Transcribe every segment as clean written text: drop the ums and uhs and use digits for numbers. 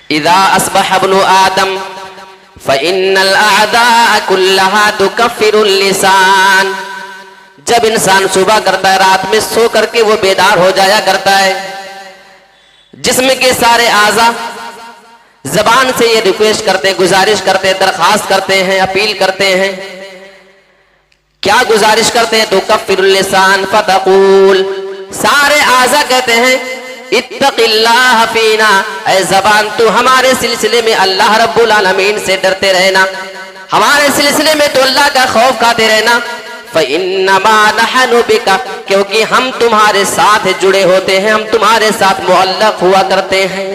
इदा अस्बह इब्नु आदम फ़इन्नल अअदाअ कुल्लहा तुकफ्फिरुल लिसान। जब इंसान सुबह करता है, रात में सो करके वो बेदार हो जाया करता है, जिस्म के सारे आज़ा जबान से ये रिक्वेस्ट करते हैं, गुजारिश करते हैं, दरखास्त करते हैं, अपील करते हैं। क्या गुजारिश करते हैं? तुकफ्फिरुल लिसान फतक़ूल, सारे आज़ा कहते हैं इत्तक़िल्लाह फ़ीना, ऐ ज़बान तू हमारे सिलसिले में अल्लाह रब्बुल आलमीन से डरते रहना, हमारे सिलसिले में तो अल्लाह का खौफ खाते रहना। फ़इन्नमा नहनु बिका, क्योंकि हम तुम्हारे साथ जुड़े होते हैं, हम तुम्हारे साथ मुअल्लक़ हुआ करते हैं,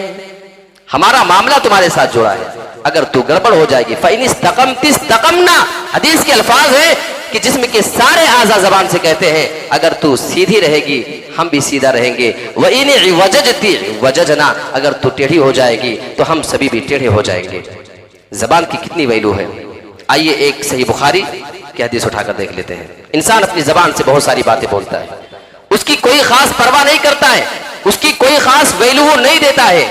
हमारा मामला तुम्हारे साथ जुड़ा है। अगर तू गड़बड़ हो जाएगी, फ़इन इस्तक़मति इस्तक़मना, हदीस के अल्फाज है कि जिस्म के सारे आज़ा ज़बान से कहते हैं अगर तू सीधी रहेगी हम भी सीधा रहेंगे। व इन वजजती वजजना, अगर तू टेढ़ी हो जाएगी तो हम सभी भी टेढ़े हो जाएंगे। ज़बान की कितनी वैल्यू है। आइए एक सही बुखारी की हदीस उठाकर देख लेते हैं। इंसान अपनी ज़बान से बहुत सारी बातें बोलता है, उसकी कोई खास परवाह नहीं करता है, उसकी कोई खास वैल्यू वो नहीं देता है।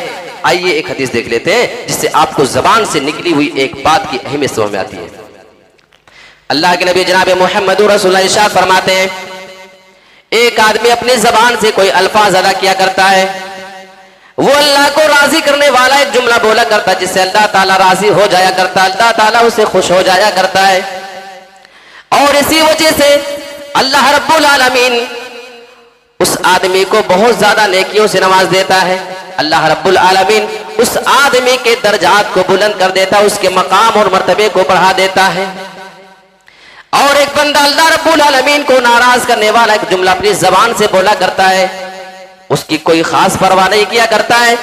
आइए एक हदीस देख लेते हैं जिससे आपको ज़बान से निकली हुई एक बात की अहमियत समझ में आती है। अल्लाह के नबी जनाब मोहम्मद रसूलुल्लाह इरशाद फरमाते हैं, एक आदमी अपनी ज़बान से कोई अल्फाज अदा किया करता है, वो अल्लाह को राजी करने वाला एक जुमला बोला करता है जिससे अल्लाह ताला राजी हो जाया करता है, अल्लाह ताला उसे खुश हो जाया करता है। और इसी वजह से अल्लाह रब्बुल आलमीन उस आदमी को बहुत ज्यादा नेकियों से नवाज देता है। अल्लाह रब्बुल आलमीन उस आदमी के दर्जात को बुलंद कर देता है, उसके मकाम और मर्तबे को बढ़ा देता है। और एक बंदा अल्लाह रब्बुल आलमीन को नाराज करने वाला एक जुमला अपनी जबान से बोला करता है, उसकी कोई खास परवाह नहीं किया करता है,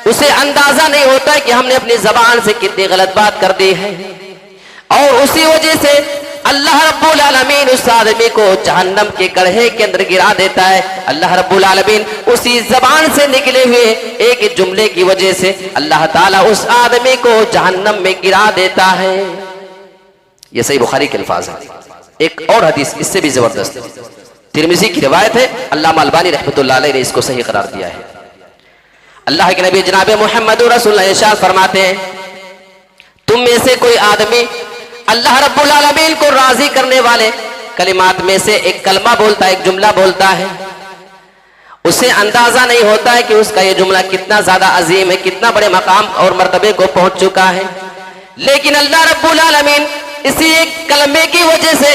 उसे अंदाजा नहीं होता है कि हमने अपनी जबान से कितनी गलत बात कर दी है। और उसी वजह से अल्लाह रब्बुल आलमीन उस आदमी को जहन्नम के गड्ढे के अंदर गिरा देता है। अल्लाह रब्बुल आलमीन उसी जबान से निकले हुए एक जुमले की वजह से अल्लाह ताला उस आदमी को जहन्नम में गिरा देता है। यह सही बुखारी के अल्फाज है। एक और हदीस इससे भी जबरदस्त है, तिरमिज़ी की रिवायत है, अल्लामा अलबानी रहमतुल्लाह अलैह ने इसको सही करार दिया है। अल्लाह के नबी जनाब मोहम्मद रसूलुल्लाह इरशाद फरमाते हैं, तुम में से कोई आदमी अल्लाह रब्बुल आलमीन को राजी करने वाले कलिमात में से एक कलमा बोलता है, एक जुमला बोलता है, उसे अंदाजा नहीं होता है कि उसका ये जुमला कितना ज्यादा अजीम है, कितना बड़े मकाम और मर्तबे को पहुंच चुका है। लेकिन अल्लाह रब्बुल आलमीन इसी एक कलमे की वजह से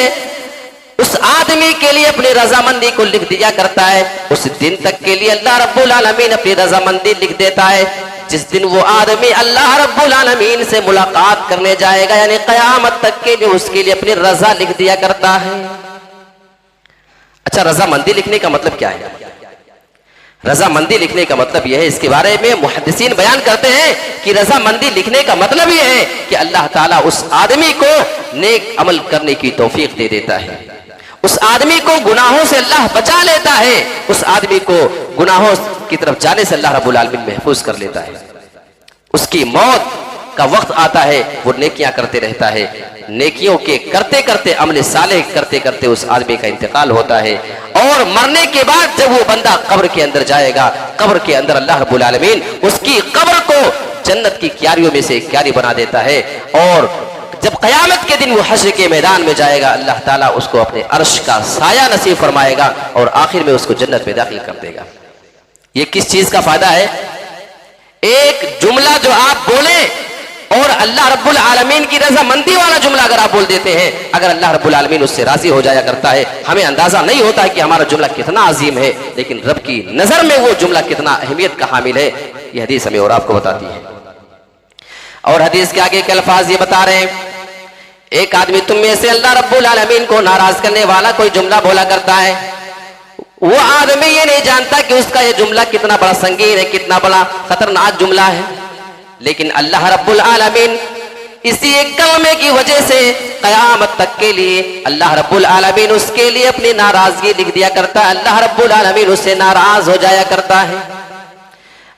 उस आदमी के लिए अपनी रजामंदी को लिख दिया करता है। उस दिन तक के लिए अल्लाह रब्बुल आलमीन अपनी रजामंदी लिख देता है जिस दिन वो आदमी अल्लाह रब्बुल आलमीन से मुलाकात करने जाएगा, यानी क़यामत तक के लिए उसके लिए अपनी रजा लिख दिया करता है। अच्छा, रजामंदी लिखने का मतलब क्या है? रजामंदी लिखने का मतलब यह है, इसके बारे में मुहद्दिसीन बयान करते हैं कि रजामंदी लिखने का मतलब यह है कि अल्लाह ताला उस आदमी को नेक अमल करने की तौफीक दे देता है, उस आदमी को गुनाहों से अल्लाह बचा लेता है, उस आदमी को गुनाहों की तरफ जाने से अल्लाह रब्बुल आलमीन महफूज कर लेता है। उसकी मौत का वक्त आता है, वो नेकियां करते रहता है, नेकियों के करते करते अमल सालेह करते करते उस आदमी का इंतकाल होता है। और मरने के बाद जब वो बंदा कब्र के अंदर जाएगा, कब्र के अंदर अल्लाह रब्बुल आलमीन उसकी कब्र को जन्नत की क्यारियों में से एक क्यारी बना देता है। और जब क़यामत के दिन वो हश्र के मैदान में जाएगा, अल्लाह ताला उसको अपने अर्श का साया नसीब फरमाएगा और आखिर में उसको जन्नत में दाखिल कर देगा। ये किस चीज का फायदा है? एक जुमला जो आप बोले और अल्लाह रब्बुल आलमीन की रजामंदी वाला जुमला अगर आप बोल देते हैं, अगर अल्लाह रब्बुल आलमीन उससे राजी हो जाया करता है, हमें अंदाजा नहीं होता है कि हमारा जुमला कितना अजीम है, लेकिन रब की नजर में वो जुमला कितना अहमियत का हामिल है, यह हदीस हमें और आपको बताती है। और हदीस के आगे के अल्फाज ये बता रहे हैं, एक आदमी तुम में से अल्लाह रब्बुल आलमीन को नाराज करने वाला कोई जुमला बोला करता है, वो आदमी ये नहीं जानता कि उसका ये जुमला कितना बड़ा संगीन है, कितना बड़ा खतरनाक जुमला है। लेकिन अल्लाह रब्बुल आलमीन इसी एक कलमे की वजह से क़यामत तक के लिए अल्लाह रब्बुल आलमीन उसके लिए अपनी नाराजगी लिख दिया करता है, अल्लाह रब्बुल आलमीन उससे नाराज हो जाया करता है।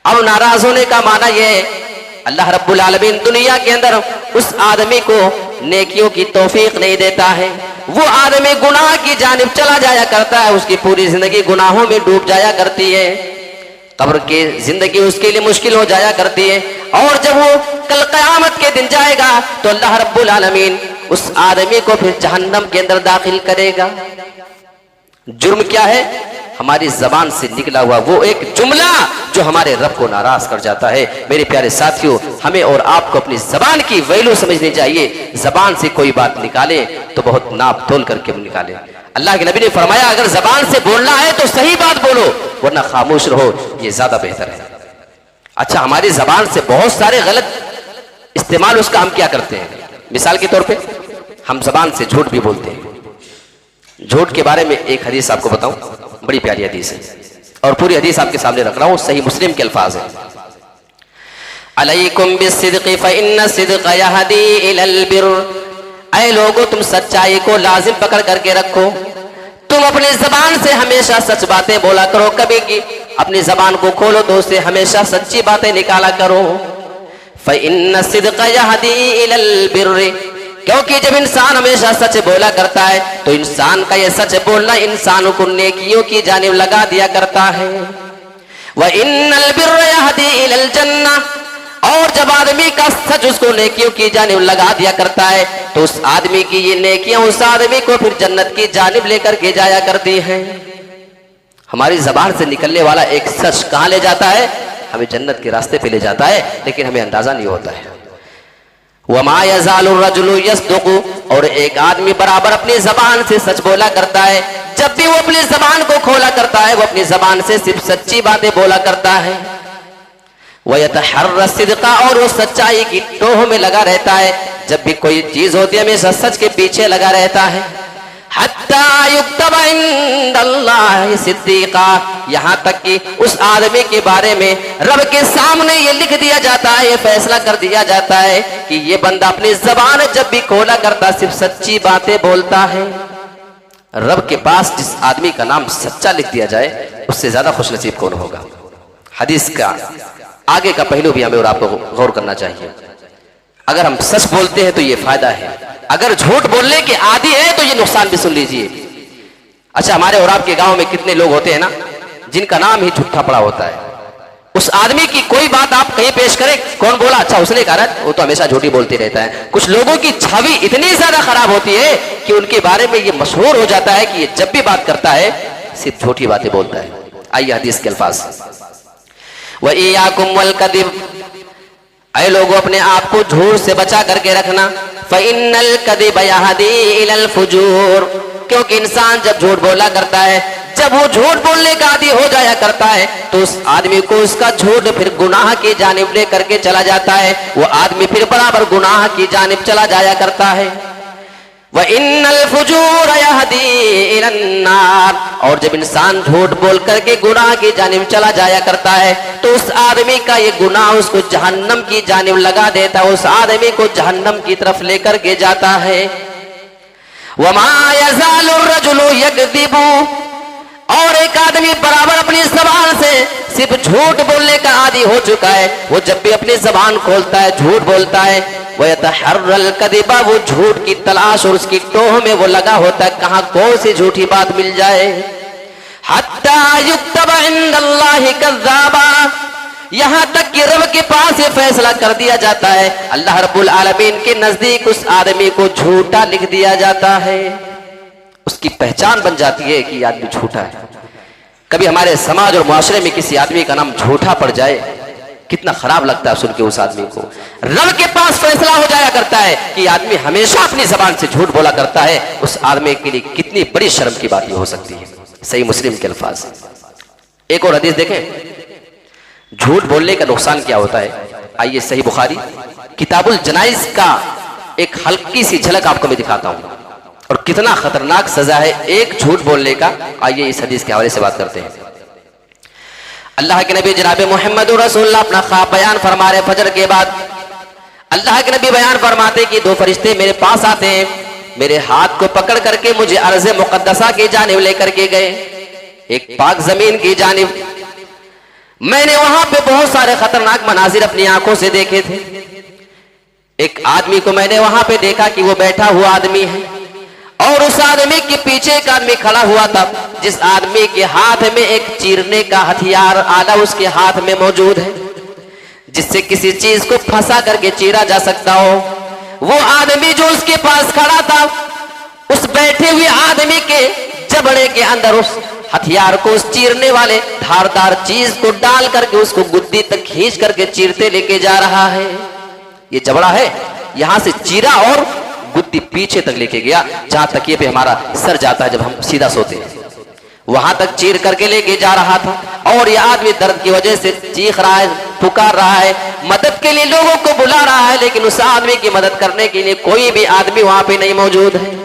अब नाराज होने का माना यह है, अल्लाह रब्बुल आलमीन दुनिया के अंदर उस आदमी को नेकियों की तौफीक नहीं देता है, वो आदमी गुनाह की जानिब चला जाया करता है, उसकी पूरी जिंदगी गुनाहों में डूब जाया करती है। कब्र की जिंदगी उसके लिए मुश्किल हो जाया करती है। और जब वो कल क़यामत के दिन जाएगा तो अल्लाह रब्बुल आलमीन उस आदमी को फिर जहन्नम के अंदर दाखिल करेगा। जुर्म क्या है? हमारी जबान से निकला हुआ वो एक जुमला जो हमारे रब को नाराज कर जाता है। मेरे प्यारे साथियों, हमें और आपको अपनी जबान की वैल्यू समझनी चाहिए। जबान से कोई बात निकाले तो बहुत नाप तोल करके निकाले। अल्लाह के नबी ने फरमाया, अगर जबान से बोलना है तो सही बात बोलो, वरना खामोश रहो, ये ज्यादा बेहतर है। अच्छा, हमारी जबान से बहुत सारे गलत इस्तेमाल उसका हम क्या करते हैं? मिसाल के तौर पे हम जबान से झूठ भी बोलते हैं। झूठ के बारे में एक हदीस आपको बताऊं, बड़ी प्यारी हदीस है और पूरी हदीस आपके सामने रख रहा हूं। सही मुस्लिम के अल्फाज है, अलैकुम बिस्सिद्क़ि फ़इन्न सिद्क़ यहदी इलल बिर्र। ऐ लोगों, तुम सच्चाई को लाजिम पकड़ करके रखो। तुम अपनी जबान से हमेशा सच बातें बोला करो। कभी की अपनी जबान को खोलो तो उससे हमेशा सच्ची बातें निकाला करो। फ़इन्न सिद्क़ यहदी इलल बिर्र, क्योंकि जब इंसान हमेशा सच बोला करता है तो इंसान का ये सच बोलना इंसान को नेकियों की जानिब लगा दिया करता है। व इन्नल बिर्र यहदी इलल जन्ना, और जब आदमी का सच उसको नेकियों की जानिब लगा दिया करता है तो उस आदमी की ये नेकियां उस आदमी को फिर जन्नत की जानिब लेकर के जाया करती हैं। हमारी जबान से निकलने वाला एक सच कहां ले जाता है? हमें जन्नत के रास्ते पे ले जाता है, लेकिन हमें अंदाजा नहीं होता है। वमा यज़ालु रजुलु यस्दुक़ु, और एक आदमी बराबर अपनी जबान से सच बोला करता है। जब भी वो अपनी जबान को खोला करता है वो अपनी जबान से सिर्फ सच्ची बातें बोला करता है। वयतहर्र सिद्क़ा, और वो सच्चाई की टोह में लगा रहता है। जब भी कोई चीज होती है हमेशा सच के पीछे लगा रहता है। हत्ता युक्तब इंदल्लाहि सिद्दीक़ा, यहाँ तक कि उस आदमी के बारे में रब के सामने ये लिख दिया जाता है, ये फैसला कर दिया जाता है कि ये बंदा अपनी जबान जब भी खोला करता सिर्फ सच्ची बातें बोलता है। रब के पास जिस आदमी का नाम सच्चा लिख दिया जाए उससे ज्यादा खुशनसीब कौन होगा? हदीस का आगे का पहलू भी हमें और आपको गौर करना चाहिए। अगर हम सच बोलते हैं तो ये फायदा है, अगर झूठ बोलने के आदी है तो ये नुकसान भी सुन लीजिए। अच्छा, हमारे और आपके गांव में कितने लोग होते हैं ना जिनका नाम ही झूठा पड़ा होता है। उस आदमी की कोई बात आप कहीं पेश करें, कौन बोला, अच्छा उसने कहा, वो तो हमेशा झूठी बोलते रहता है। कुछ लोगों की छवि इतनी ज्यादा खराब होती है कि उनके बारे में ये मशहूर हो जाता है कि ये जब भी बात करता है सिर्फ झूठी बातें बोलता है। आइए हदीस के अल्फाज, व इय्याकुम वल कदिब, ऐ लोगों अपने आप को झूठ से बचा करके रखना। फ़इन्नल कदिब यहदी इलल फुजूर, क्योंकि इंसान जब झूठ बोला करता है, जब वो झूठ बोलने का आदी हो जाया करता है तो उस आदमी को उसका झूठ फिर गुनाह की जानिब ले करके चला जाता है। वो आदमी फिर बराबर गुनाह की जानिब चला जाया करता है। व इन्नल फुजूर यहदी इलन नार, और जब इंसान झूठ बोल करके गुनाह की जानिब चला जाया करता है तो उस आदमी का ये गुनाह उसको जहन्नम की जानिब लगा देता है, उस आदमी को जहन्नम की तरफ लेकर के जाता है। वमा यज़ालु रजुलु यकदिबु, और एक आदमी बराबर अपनी जबान से सिर्फ झूठ बोलने का आदी हो चुका है। वो जब भी अपनी जबान खोलता है झूठ बोलता है। वयतहर्रल कदिबा, वो झूठ की तलाश और उसकी टोह में वो लगा होता है कहां कौन सी झूठी बात मिल जाए। हत्ता युक्तब इंदल्लाहि कज़्ज़ाबा, यहां तक कि रब के पास ये फैसला कर दिया जाता है, अल्लाह रब्बुल आलमीन के नजदीक उस आदमी को झूठा लिख दिया जाता है। उसकी पहचान बन जाती है कि आदमी झूठा है। कभी हमारे समाज और मुआशरे में किसी आदमी का नाम झूठा पड़ जाए, कितना खराब लगता है सुन के उस आदमी को। रब के पास फैसला हो जाया करता है कि आदमी हमेशा अपनी जबान से झूठ बोला करता है, उस आदमी के लिए कितनी बड़ी शर्म की बात हो सकती है। सही मुस्लिम के अल्फाज। एक और हदीस देखें, झूठ बोलने का नुकसान क्या होता है। आइए सही बुखारी किताबुल जनाइज का एक हल्की सी झलक आपको मैं दिखाता हूं और कितना खतरनाक सजा है एक झूठ बोलने का। आइए इस हदीस के हवाले से बात करते हैं। अल्लाह के नबी जनाब मोहम्मद रसूलुल्लाह अपना ख्वाब बयान फरमा रहे। फजर के बाद अल्लाह के नबी बयान फरमाते कि दो फरिश्ते मेरे पास आते हैं, मेरे हाथ को पकड़ करके मुझे अर्ज़ मुक़द्दसा की जानिब लेकर के गए, एक पाक जमीन की जानिब। मैंने वहां पे बहुत सारे खतरनाक मनाजिर अपनी आंखों से देखे थे। एक आदमी को मैंने वहां पे देखा कि वो बैठा हुआ आदमी है और उस आदमी के पीछे एक आदमी खड़ा हुआ था, जिस आदमी के हाथ में एक चीरने का हथियार आला उसके हाथ में मौजूद है, जिससे किसी चीज को फंसा करके चीरा जा सकता हो। वो आदमी जो उसके पास खड़ा था, उस बैठे हुए आदमी के जबड़े के अंदर उस हथियार को, उस चीरने वाले धारदार चीज को डाल करके उसको गुद्दी तक खींच करके चीरते लेके जा रहा है। ये जबड़ा है, यहां से चीरा और गुद्दी पीछे तक लेके गया, जहां तकिए पे हमारा सर जाता है जब हम सीधा सोते हैं, वहां तक चीर करके लेके जा रहा था। और यह आदमी दर्द की वजह से चीख रहा है, पुकार रहा है, मदद के लिए लोगों को बुला रहा है, लेकिन उस आदमी की मदद करने के लिए कोई भी आदमी वहां पे नहीं मौजूद है।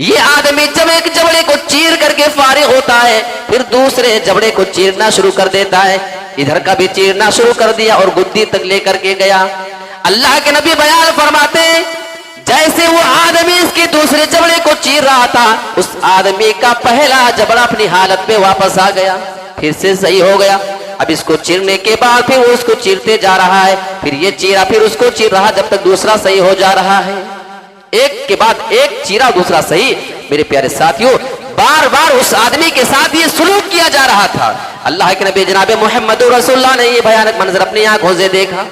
ये आदमी जब एक जबड़े को चीर करके फारिग होता है, फिर दूसरे जबड़े को चीरना शुरू कर देता है। इधर का भी चीरना शुरू कर दिया और गुद्दी तक लेकर के गया। अल्लाह के नबी बयान फरमाते हैं, जैसे वो आदमी इसके दूसरे जबड़े को चीर रहा था, उस आदमी का पहला जबड़ा अपनी हालत में वापस आ गया, फिर से सही हो गया। अब इसको चीरने के बाद फिर वो उसको चीरते जा रहा है, फिर ये चीरा, फिर उसको चीर रहा, जब तक दूसरा सही हो जा रहा है। एक के बाद एक चीरा, दूसरा सही। मेरे प्यारे साथियों, बार बार उस आदमी के साथ ये सुलूक किया जा रहा था। अल्लाह के नबी जनाब मोहम्मद रसूलुल्लाह ने ये भयानक मंजर अपनी आंखों से देखा।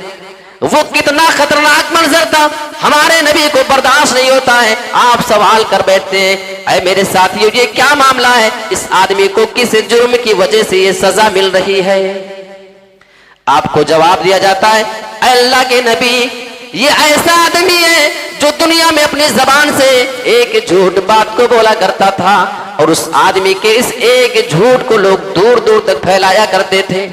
वो कितना खतरनाक मंजर था, हमारे नबी को बर्दाश्त नहीं होता है। आप सवाल कर बैठते हैं, अरे मेरे साथियों ये क्या मामला है, इस आदमी को किस जुर्म की वजह से ये सजा मिल रही है? आपको जवाब दिया जाता है, अल्लाह के नबी ये ऐसा आदमी है जो दुनिया में अपनी जबान से एक झूठ बात को बोला करता था, और उस आदमी के इस एक झूठ को लोग दूर दूर तक फैलाया करते थे।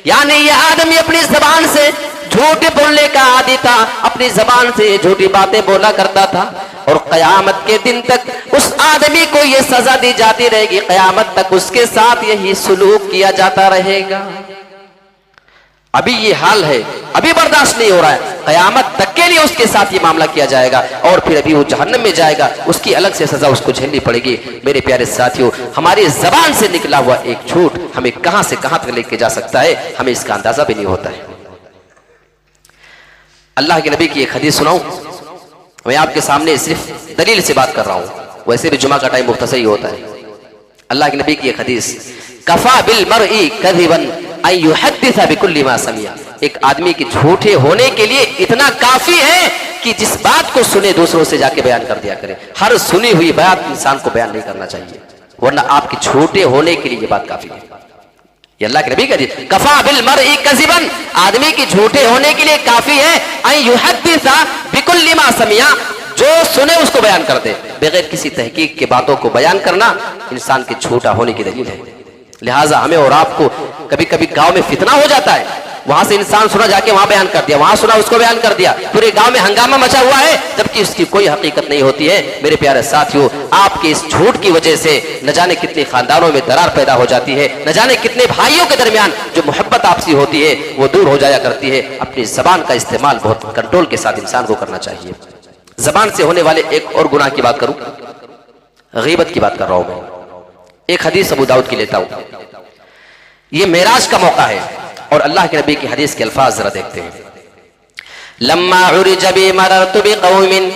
यानी ये आदमी अपनी जबान से झूठ बोलने का आदी था, अपनी जबान से झूठी बातें बोला करता था, और कयामत के दिन तक उस आदमी को ये सजा दी जाती रहेगी, कयामत तक उसके साथ यही सुलूक किया जाता रहेगा। अभी ये हाल है, अभी बर्दाश्त नहीं हो रहा है, कयामत तक के लिए उसके साथ ये मामला किया जाएगा, और फिर अभी वो जहन्नम में जाएगा, उसकी अलग से सजा उसको झेलनी पड़ेगी। मेरे प्यारे साथियों, हमारी जबान से निकला हुआ एक झूठ हमें कहां से कहां तक लेके जा सकता है, हमें इसका अंदाजा भी नहीं होता है। अल्लाह के नबी की एक हदीस सुनाऊं, मैं आपके सामने सिर्फ दलील से बात कर रहा हूं, वैसे भी जुमा का टाइम मुख्तसर ही होता है। अल्लाह के नबी की एक हदीस, कफा बिल मरई कज़िबन अन युहद्दिसा बिकुल्लि मा समिया। एक आदमी के झूठे होने के लिए इतना काफी है कि जिस बात को सुने दूसरों से जाके बयान कर दिया करे। हर सुनी हुई बात इंसान को बयान नहीं करना चाहिए, वरना आपके झूठे होने के लिए ये बात काफी है। ये अल्लाह के नबी का हदीस, कफा बिल मरई कज़िबन, आदमी के झूठे होने के लिए काफी है, अन युहद्दिसा बिकुल्लि मा समिया, जो सुने उसको बयान कर दे, बगैर किसी तहकीक के बातों को बयान करना इंसान के झूठा होने की दलील है। लिहाजा हमें और आपको कभी कभी गांव में फितना हो जाता है, वहां से इंसान सुना जाके वहां बयान कर दिया, वहां सुना उसको बयान कर दिया, पूरे गांव में हंगामा मचा हुआ है, जबकि उसकी कोई हकीकत नहीं होती है। मेरे प्यारे साथियों, आपके इस झूठ की वजह से न जाने कितने खानदानों में दरार पैदा हो जाती है, न जाने कितने भाइयों के दरमियान जो मोहब्बत आपसी होती है वो दूर हो जाया करती है। अपनी जबान का इस्तेमाल बहुत कंट्रोल के साथ इंसान को करना चाहिए। जबान से होने वाले एक और गुनाह की बात करूं, गीबत की बात कर रहा हूं मैं। एक हदीस अबू दाऊद की लेता हूं, ये मेराज का मौका है, और अल्लाह के नबी की हदीस के अल्फाज जरा देखते हैं। लम्मा उरिज बि मररतु बिकौमिन,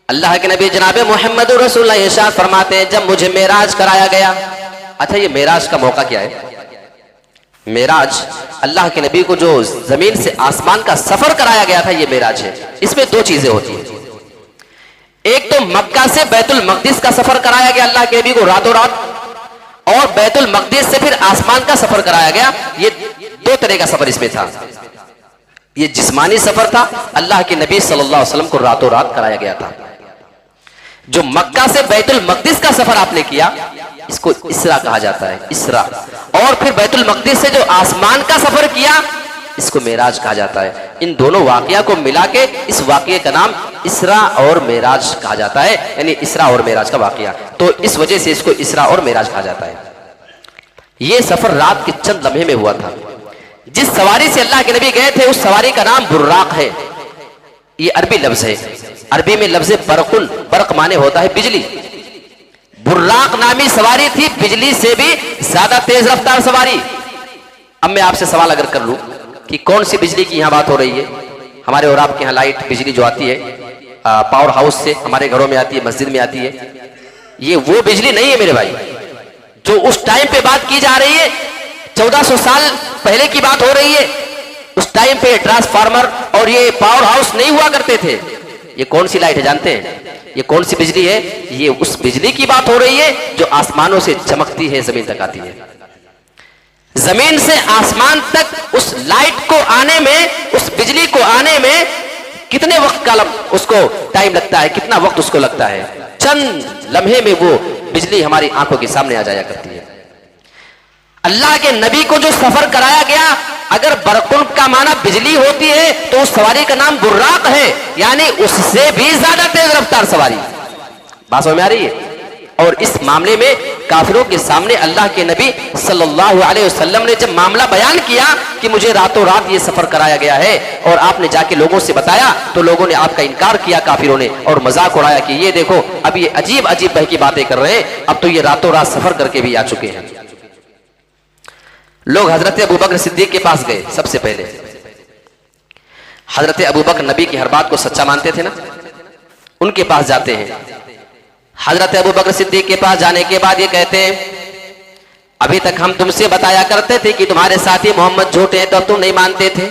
अल्लाह के नबी जनाब मोहम्मद रसूलुल्लाह इरशाद फरमाते हैं, जब मुझे मेराज कराया गया। अच्छा, ये मेराज का मौका क्या है? मेराज अल्लाह के नबी को जो जमीन से आसमान का सफर कराया गया था, ये मेराज है। इसमें दो चीजें होती हैं, एक तो मक्का से बैतुल मकदिस का सफर कराया गया अल्लाह के नबी को रातों रात, और बैतुल मकदिस से फिर आसमान का सफर कराया गया। ये दो तरह का सफर इसमें था। ये जिस्मानी सफर था, अल्लाह के नबी सल्लल्लाहु अलैहि वसल्लम को रातों रात कराया गया था। जो मक्का से बैतुल मकदिस का सफर आपने किया, इसको इसरा कहा जाता है, इसरा। और फिर बैतुल मकदिस से जो आसमान का सफर किया, इसको मेराज कहा जाता है। इन दोनों वाकया को मिला के इस वाकये का नाम इसरा और मेराज कहा जाता है, यानी इसरा और मेराज का वाकया। तो इस वजह से इसको इसरा और मेराज कहा जाता है। यह सफर रात के चंद लम्हे में हुआ था। जिस सवारी से अल्लाह के नबी गए थे, उस सवारी का नाम बुर्राक है। ये अरबी लफ्ज है, अरबी में लफ्ज बरकुन, बरक माने होता है बिजली। बुर्राक नामी सवारी थी, बिजली से भी ज्यादा तेज रफ्तार सवारी। अब मैं आपसे सवाल अगर कर लूं कि कौन सी बिजली की यहां बात हो रही है? हमारे और आपके यहां लाइट बिजली जो आती है, पावर हाउस से हमारे घरों में आती है, मस्जिद में आती है। ये वो बिजली नहीं है मेरे भाई जो उस टाइम पे बात की जा रही है, 1400 साल पहले की बात हो रही है। उस टाइम पे ट्रांसफार्मर और ये पावर हाउस नहीं हुआ करते थे। ये कौन सी लाइट है जानते हैं? ये कौन सी बिजली है? ये उस बिजली की बात हो रही है जो आसमानों से चमकती है, जमीन तक आती है। जमीन से आसमान तक उस लाइट को आने में, उस बिजली को आने में कितने वक्त का उसको टाइम लगता है, कितना वक्त उसको लगता है? चंद लम्हे में वो बिजली हमारी आंखों के सामने आ जाया करती है। अल्लाह के नबी को जो सफर कराया गया, अगर बरकुल का माना बिजली होती है तो उस सवारी का नाम बुर्राक है, यानी उससे भी ज्यादा तेज रफ्तार सवारी। बात समझ में आ रही है? और इस मामले में काफिरों के सामने अल्लाह के नबी सल्लल्लाहु अलैहि वसल्लम ने जब मामला बयान किया कि मुझे रातों रात ये सफर कराया गया है और आपने जाके लोगों से बताया, तो लोगों ने आपका इनकार किया काफिरों ने, और मजाक उड़ाया कि ये देखो अब ये अजीब अजीब बह की बातें कर रहे हैं, अब तो ये रातों रात सफर करके भी आ चुके हैं। लोग हजरत अबू बकर सिद्दीक के पास गए। सबसे पहले हजरत अबू बकर नबी की हर बात को सच्चा मानते थे ना, उनके पास जाते हैं। हजरत अबू बकर सिद्दीक के पास जाने के बाद ये कहते हैं, अभी तक हम तुमसे बताया करते थे कि तुम्हारे साथी मोहम्मद झूठे हैं, तो तुम नहीं मानते थे,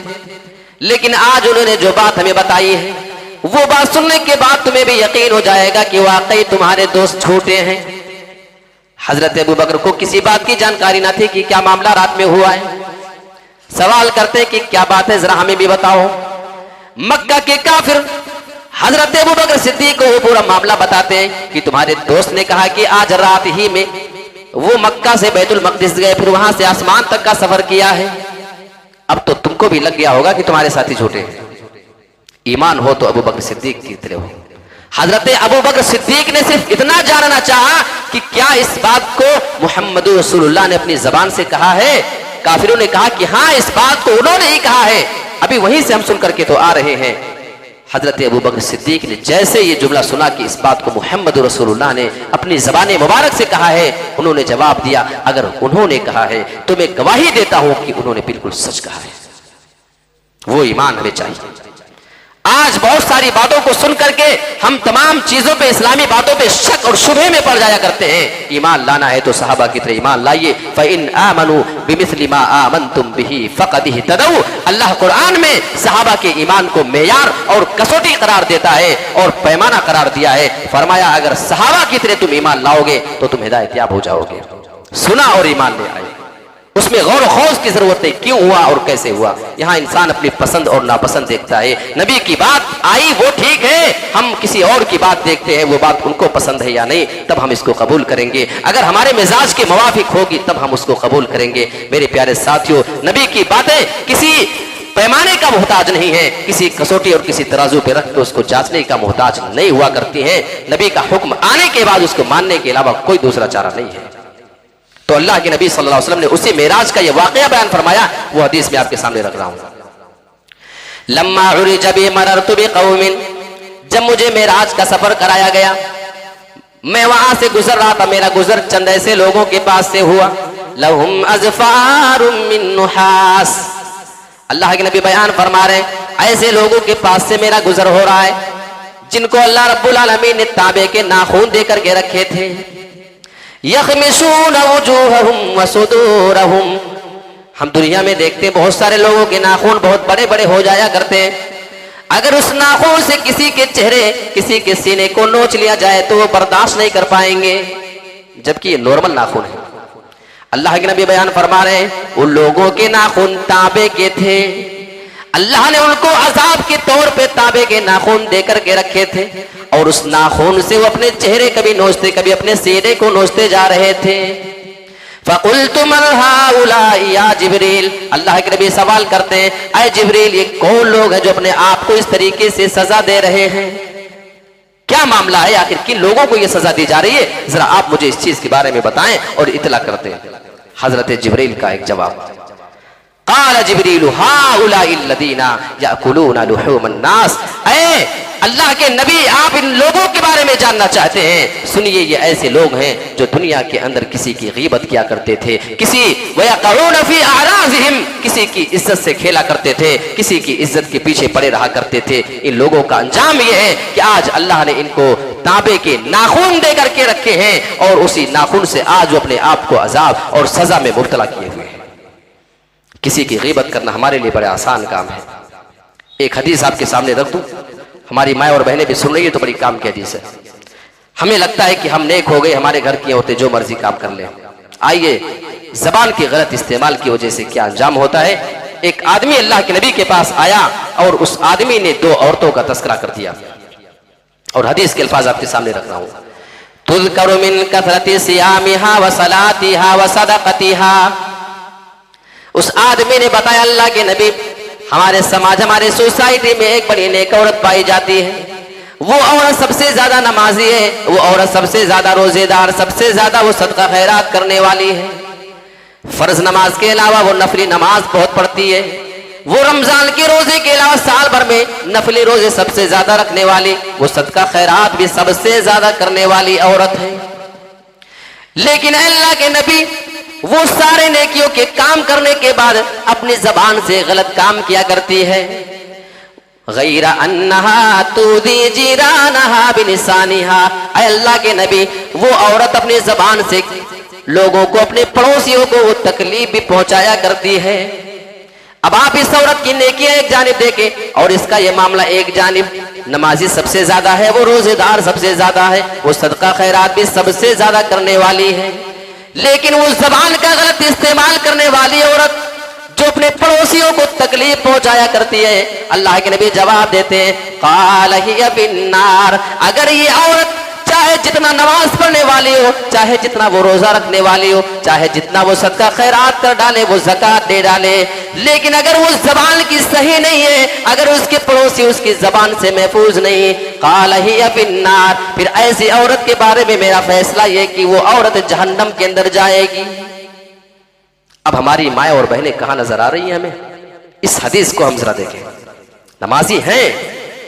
लेकिन आज उन्होंने जो बात हमें बताई है वो बात सुनने के बाद तुम्हें भी यकीन हो जाएगा कि वाकई तुम्हारे दोस्त झूठे हैं। हजरत अबू बकर को किसी बात की जानकारी ना थी कि क्या मामला रात में हुआ है। सवाल करते कि क्या बात है, जरा हमें भी बताओ। मक्का के काफिर हजरत अबू बकर सिद्दीक को वो पूरा मामला बताते हैं कि तुम्हारे दोस्त ने कहा कि आज रात ही में वो मक्का से बैतुल मकदिस गए, फिर वहां से आसमान तक का सफर किया है। अब तो तुमको भी लग गया होगा कि तुम्हारे साथी झूठे हैं। ईमान हो तो अबू बकर सिद्दीक की तरह हो। हजरत अबू बकर सिद्दीक ने सिर्फ इतना जानना चाहा कि क्या इस बात को मुहम्मद रसूलुल्लाह ने अपनी जबान से कहा है। काफिरों ने कहा कि हाँ, इस बात को उन्होंने ही कहा है, अभी वहीं से हम सुन करके तो आ रहे हैं। हजरत अबू बकर सिद्दीक ने जैसे ये जुमला सुना कि इस बात को मुहम्मद रसूलुल्लाह ने अपनी ज़बान मुबारक से कहा है, उन्होंने जवाब दिया, अगर उन्होंने कहा है तो मैं गवाही देता हूं कि उन्होंने बिल्कुल सच कहा है। वो ईमान हमें चाहिए। आज बहुत सारी बातों को सुन करके हम तमाम चीजों पे, इस्लामी बातों पे शक और शुबहे में पड़ जाया करते हैं। ईमान लाना है तो सहाबा की तरह ईमान लाइए। फ़इन आमनू बिमिस्लि मा आमनतुम बिही फ़क़द इहतदऊ। अल्लाह कुरान में सहाबा के ईमान को मेयार और कसौटी करार देता है और पैमाना करार दिया है। फरमाया अगर सहाबा की तरह तुम ईमान लाओगे तो तुम हिदायतयाब हो जाओगे। सुना और ईमान ले आए, उसमें गौर खौज की जरूरत है, क्यों हुआ और कैसे हुआ। यहाँ इंसान अपनी पसंद और नापसंद देखता है। नबी की बात आई वो ठीक है, हम किसी और की बात देखते हैं, वो बात उनको पसंद है या नहीं, तब हम इसको कबूल करेंगे। अगर हमारे मिजाज के मुवाफिक होगी तब हम उसको कबूल करेंगे। मेरे प्यारे साथियों, नबी की बातें किसी पैमाने का मोहताज नहीं है, किसी कसौटी और किसी तराजू पे रख के उसको जांचने का मोहताज नहीं हुआ करती है। नबी का हुक्म आने के बाद उसको मानने के अलावा कोई दूसरा चारा नहीं है। तो अल्लाह के नबी सल्लल्लाहु अलैहि वसल्लम ने उसी मेराज का ये वाकया बयान फरमाया, वो हदीस में आपके सामने रख रहा हूं। लम्मा उरिज बि मररतु बिकौमिन, जब मुझे मेराज का सफर कराया गया, मैं वहां से गुजर रहा था, मेरा गुजर चंद ऐसे लोगों के पास से हुआ, लहुम अज़फ़ारुम मिन नुहास। अल्लाह के नबी बयान फरमा रहे, ऐसे लोगों के पास से मेरा गुजर हो रहा है जिनको अल्लाह रब्बुल आलमीन ने ताबे के नाखून देकर के रखे थे। यख़मिसून वजूहहुम व सुदूरहुम, हम दुनिया में देखते बहुत सारे लोगों के नाखून बहुत बड़े बड़े हो जाया करते हैं। अगर उस नाखून से किसी के चेहरे, किसी के सीने को नोच लिया जाए तो वो बर्दाश्त नहीं कर पाएंगे, जबकि ये नॉर्मल नाखून है। अल्लाह के नबी बयान फरमा रहे हैं उन लोगों के नाखून तांबे के थे, अल्लाह ने उनको अजाब के तौर पे तांबे के नाखून देकर के रखे थे, और उस नाखून से वो अपने चेहरे कभी नोचते, कभी अपने सीने को नोचते जा रहे थे। फ़क़ुल्तु मन हाउलाई या जिब्रील, अल्लाह के नबी सवाल करते हैं, ऐ जिब्रील ये कौन लोग हैं जो अपने आप को इस तरीके से सजा दे रहे हैं, क्या मामला है, आखिर किन लोगों को ये सजा दी जा रही है, जरा आप मुझे इस चीज के बारे में बताएं और इतला करते हैं। हजरत जिब्रील का एक जवाब, क़ाल जिब्रील हाउलाई लदीना याकुलूना लुहूमन नास, अल्लाह के नबी आप इन लोगों के बारे में जानना चाहते हैं, सुनिए ये ऐसे लोग हैं जो दुनिया के अंदर किसी की गीबत किया करते थे, किसी की इज्जत से खेला करते थे, किसी की इज्जत के पीछे पड़े रहा करते थे। इन लोगों का अंजाम यह है कि आज अल्लाह ने इनको तांबे के नाखून दे करके रखे हैं और उसी नाखून से आज वो अपने आप को अजाब और सजा में मुब्तला किए हुए हैं। किसी की गीबत करना हमारे लिए बड़ा आसान काम है। एक हदीस आपके सामने रख दूं, हमारी माँ और बहनें भी सुन रही है तो बड़ी काम की हदीस है। हमें लगता है कि हम नेक हो गए, हमारे घर किए होते जो मर्जी काम कर ले। आइए जबान के गलत इस्तेमाल की वजह से क्या अंजाम होता है। एक आदमी अल्लाह के नबी के पास आया और उस आदमी ने दो औरतों का तस्करा कर दिया और हदीस के अल्फाज आपके सामने रख रहा हूं। तुज़करु मिन कसरति सियामिहा व सलातिहा व सदक़तिहा। उस आदमी ने बताया अल्लाह के नबी हमारे समाज हमारे सोसाइटी में एक बड़ी नेक औरत पाई जाती है, वो औरत सबसे ज्यादा नमाजी है, वो औरत सबसे ज्यादा रोजेदार, सबसे ज्यादा वो सदका खैरात करने वाली है। फर्ज नमाज के अलावा वो नफली नमाज बहुत पढ़ती है, वो रमजान के रोजे के अलावा साल भर में नफली रोजे सबसे ज्यादा रखने वाली, वो सदका खैरात भी सबसे ज्यादा करने वाली औरत है। लेकिन अल्लाह के नबी वो सारे नेकियों के काम करने के बाद अपनी जबान से गलत काम किया करती है। गैरा अन्नहा तुदी जिरानहा बिलिसानिहा। अल्लाह के नबी वो औरत अपनी जबान से लोगों को, अपने पड़ोसियों को वो तकलीफ भी पहुंचाया करती है। अब आप इस औरत की नेकियां एक जानिब देखें और इसका ये मामला एक जानिब। नमाजी सबसे ज्यादा है, वो रोजेदार सबसे ज्यादा है, वो सदका खैरात भी सबसे ज्यादा करने वाली है, लेकिन वो जबान का गलत इस्तेमाल करने वाली औरत जो अपने पड़ोसियों को तकलीफ पहुंचाया करती है। अल्लाह के नबी जवाब देते हैं क़ाल हिय बिन्नार। अगर ये औरत चाहे जितना नमाज पढ़ने वाली हो, चाहे जितना वो रोजा रखने वाली हो, चाहे जितना वो सदका खैरात कर डाले, वो ज़कात दे डाले, लेकिन अगर वो जबान की सही नहीं है, अगर उसके पड़ोसी उसकी जबान से महफूज नहीं, क़ाल हिय बिन्नार, फिर ऐसी औरत के बारे में मेरा फैसला ये कि वो औरत जहन्नम के अंदर जाएगी। अब हमारी माएँ और बहनें कहाँ नजर आ रही हैं हमें? इस हदीस को हम जरा देखें। नमाजी हैं,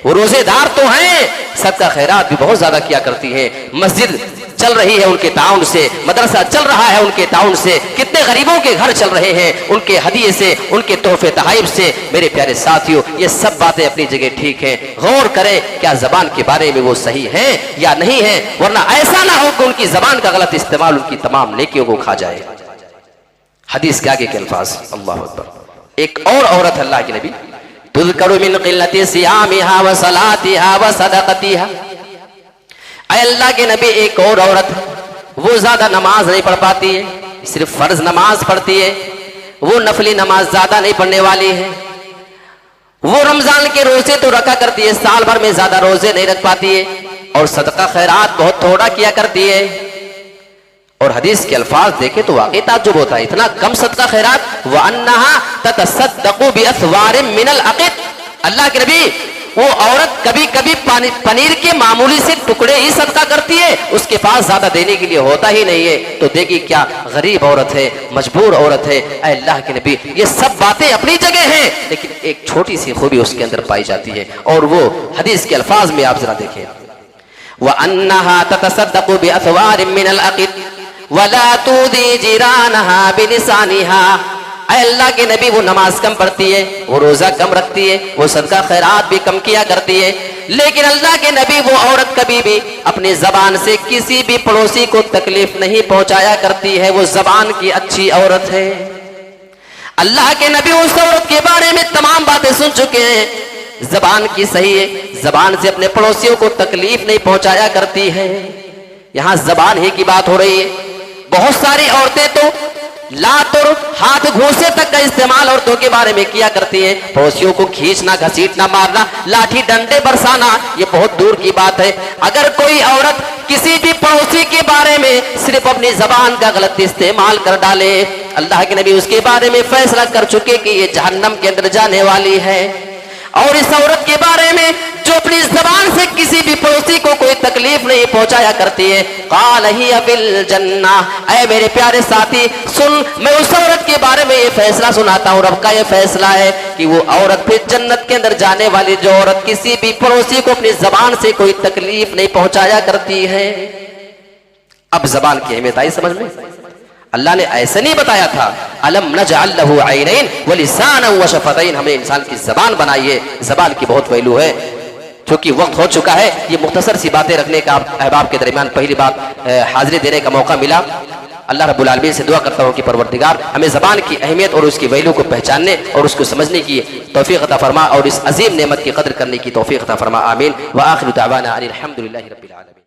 वो रोजेदार तो हैं, सदका खैरात भी बहुत ज्यादा किया करती हैं, मस्जिद चल रही है उनके ताउन से, मदरसा चल रहा है उनके ताउन से, कितने गरीबों के घर चल रहे हैं उनके हदिये से, उनके तोहफे तहाइफ से। मेरे प्यारे साथियों, ये सब बातें अपनी जगह ठीक हैं। गौर करें क्या जबान के बारे में वो सही हैं या नहीं है, वरना ऐसा ना हो कि उनकी जबान का गलत इस्तेमाल उनकी तमाम नेकियों को खा जाए। हदीस के आगे के अल्फाज, अल्लाह अकबर। एक और औरत अल्लाह के नबी तुज़करु मिन क़िल्लति सियामिहा व सलातिहा व सदक़तिहा। अल्लाह के नबी एक और औरत, वो ज्यादा नमाज नहीं पढ़ पाती है, सिर्फ फर्ज नमाज पढ़ती है, वो नफली नमाज ज्यादा नहीं पढ़ने वाली है, वो रमजान के रोजे तो रखा करती है, साल भर में ज्यादा रोजे नहीं रख पाती है, और सदका खैरात बहुत थोड़ा किया करती है। और हदीस के अल्फाज देखे तो वाकई ताज्जुब होता है, इतना कम सदका खैरात। व अन्नहा ततसद्दक़ु बिअस्वारिम मिनल अक़ीक़। अल्लाह के नबी वो औरत कभी कभी पनीर के मामूली से टुकड़े ही सदका करती है, उसके पास ज्यादा देने के लिए होता ही नहीं है, तो देखिए क्या गरीब औरत है, मजबूर औरत है। अल्लाह के नबी ये सब बातें अपनी जगह हैं, लेकिन एक छोटी सी खूबी उसके अंदर पाई जाती है, और वो हदीस के अल्फाज में आप जरा देखें। व अन्नहा ततसद्दक़ु बिअस्वारिम मिनल अक़ीक़ वला तुदी जिरानहा बिलिसानिहा। अल्लाह के नबी वो नमाज कम पढ़ती है, वो रोजा कम रखती है, वो सदका खैरात भी कम किया करती है, लेकिन अल्लाह के नबी वो औरत कभी भी अपनी जबान से किसी भी पड़ोसी को तकलीफ नहीं पहुंचाया करती है, वो जबान की अच्छी औरत है। अल्लाह के नबी उस औरत के बारे में तमाम बातें सुन चुके हैं, जबान की सही है, जबान से अपने पड़ोसियों को तकलीफ नहीं पहुंचाया करती है। यहां जबान ही की बात हो रही है। बहुत सारी औरतें तो लात और हाथ घूंसे तक का इस्तेमाल औरतों के बारे में किया करती हैं, पड़ोसियों को खींचना, घसीटना, मारना, लाठी डंडे बरसाना, ये बहुत दूर की बात है। अगर कोई औरत किसी भी पड़ोसी के बारे में सिर्फ अपनी जबान का गलत इस्तेमाल कर डाले, अल्लाह के नबी उसके बारे में फैसला कर चुके कि ये जहन्नम के अंदर जाने वाली है। और इस औरत के बारे में जो अपनी जबान से किसी भी पड़ोसी को कोई तकलीफ नहीं पहुंचाया करती है, काल ही अबिल जन्ना, ऐ मेरे प्यारे साथी सुन, मैं उस औरत के बारे में ये फैसला सुनाता हूँ। रब का ये फैसला है कि वो औरत फिर जन्नत के अंदर जाने वाली जो औरत किसी भी पड़ोसी को अपनी जबान से कोई तकलीफ नहीं पहुंचाया करती है। अब जबान की अहमियत आई समझ में। अल्लाह ने ऐसे नहीं बताया था, अलम नजअल लहू ऐनैन व लिसानन व शफतैन, हमें इंसान की जबान बनाई है। जबान की बहुत वैल्यू है। क्योंकि वक्त हो चुका है, ये मुख्तसर सी बातें रखने का अहबाब के दरमियान पहली बात हाजिरी देने का मौका मिला। अल्लाह रब्बुल आलमीन से दुआ करता हूँ कि परवरदिगार हमें ज़बान की अहमियत और उसकी वैल्यू को पहचानने और उसको समझने की तौफीक अता फरमा और इस अजीम नेमत की कदर करने की तौफीक अता फरमा। आमीन व आखिर दावाना अनिल हम्दुलिल्लाहि रब्बिल आलमीन।